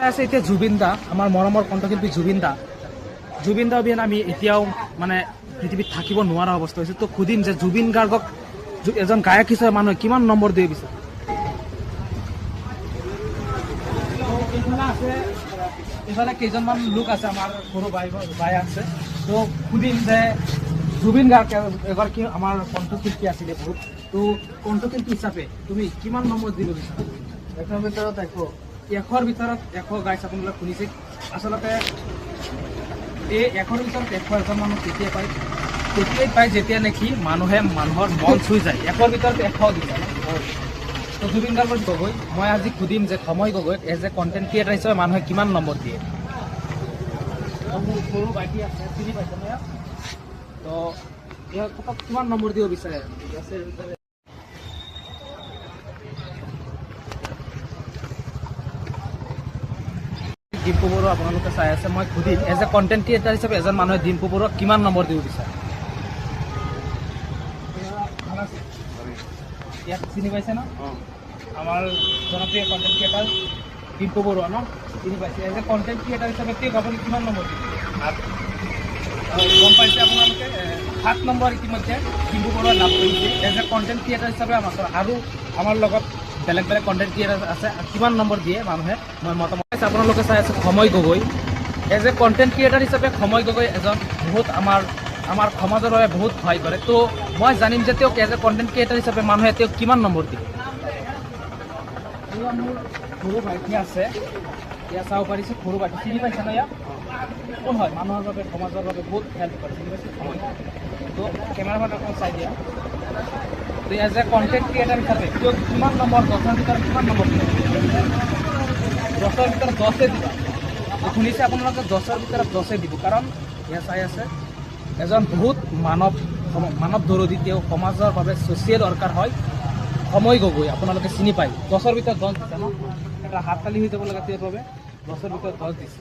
আছে এতিয়া জুবিন দা, আমাৰ মৰমৰ কণ্ঠশিল্পী জুবিন দা অবিহনে আমি এতিয়াও মানে পৃথিৱীত থাকিব নোৱাৰা অৱস্থা হৈছে। তো সুধিম যে জুবিন গাৰ্গক এজন গায়ক হিচাপে মানুহে কিমান নম্বৰ দিব বিচাৰে? এইফালে কেইজনমান লোক আছে, আমাৰ সৰু বাই আছে। তো সুধিম যে জুবিন গাৰ্গ এগৰাকী আমাৰ কণ্ঠশিল্পী আছিলে বহুত। তো কণ্ঠশিল্পী হিচাপে তুমি কিমান নম্বৰ দিব বিচাৰা? এশৰ ভিতৰত 100ৰ ভিতৰত 100 গাইছে, আপোনালোকে শুনিছে। আচলতে এই 100ৰ ভিতৰত 100 এজন মানুহ তেতিয়াই পায় যেতিয়া নেকি মানুহৰ মন চুই যায়। 100ৰ ভিতৰত 100 দিছে। তো জুবিন গাৰ্গৰ গগৈ, মই আজি সুধিম যে সময় গগৈক এজ এ কণ্টেণ্ট ক্ৰিয়েটাৰ হিচাপে মানুহে কিমান নম্বৰ দিয়ে? মোৰ সৰু ভাইটি আছে, চিনি পাইছে ন? তো ইহঁতক কিমান নম্বৰ দিব বিচাৰে? ডিম্পু বৰুৱা আপোনালোকে চাই আছে। মই সুধিম এজ এ কণ্টেণ্ট ক্ৰিয়েটাৰ হিচাপে এজন মানুহে ডিম্পু বৰুৱাক কিমান নম্বৰ দিব বিচাৰে? ইয়াত চিনি পাইছে ন? আমাৰ জনপ্ৰিয় কণ্টেণ্ট ক্ৰিয়েটাৰ ডিম্পু বৰুৱা ন? চিনি পাইছে। এজ এ কণ্টেণ্ট ক্ৰিয়েটাৰ হিচাপে তেওঁক আপুনি কিমান নম্বৰ দিব? গম পাইছে আপোনালোকে 7 নম্বৰ ইতিমধ্যে ডিম্পু বৰুৱা লাভ কৰিছে এজ এ কণ্টেণ্ট ক্ৰিয়েটাৰ হিচাপে। আৰু আমাৰ লগত বেলেগ বেলেগ কণ্টেণ্ট ক্ৰিয়েটাৰ আছে। কিমান নম্বৰ দিয়ে মানুহে মই মতামত আপোনালোকে চাই আছে। Samay Gogoi as a content creator হিচাপে সময় গগৈ এজন বহুত আমাৰ সমাজৰ বাবে বহুত সহায় কৰে। তো মই জানিম যে তেওঁক এজ এ কণ্টেণ্ট ক্ৰিয়েটাৰ হিচাপে মানুহে তেওঁক কিমান নম্বৰ দিয়ে? মোৰ সৰু ভাইটি আছে, ইয়াত চাব পাৰিছে। সৰু ভাইটি চিনি পাইছে ন? ইয়াত কোন হয়? মানুহৰ বাবে সমাজৰ বাবে বহুত হেল্প কৰে, চিনি পাইছে? তো কেমেৰামেন অকণ চাই দিয়া। তো এজ এ কণ্টেণ্ট ক্ৰিয়েটাৰ হিচাপে তেওঁক কিমান নম্বৰ? 10ৰ ভিতৰত কিমান নম্বৰ দিয়ে? 10ৰ ভিতৰত 10 দিবা। শুনিছে আপোনালোকে? 10ৰ ভিতৰত 10 দিব। কাৰণ ইয়াত চাই আছে এজন বহুত মানৱ দৰদী, তেওঁ সমাজৰ বাবে ছ'চিয়েল ৱৰ্কাৰ হয় সময় গগৈ। আপোনালোকে চিনি পায়। 10ৰ ভিতৰত 10 দিছে ন? এটা হাত তালি হৈ যাব লাগে তেওঁৰ বাবে। 10ৰ ভিতৰত 10 দিছে।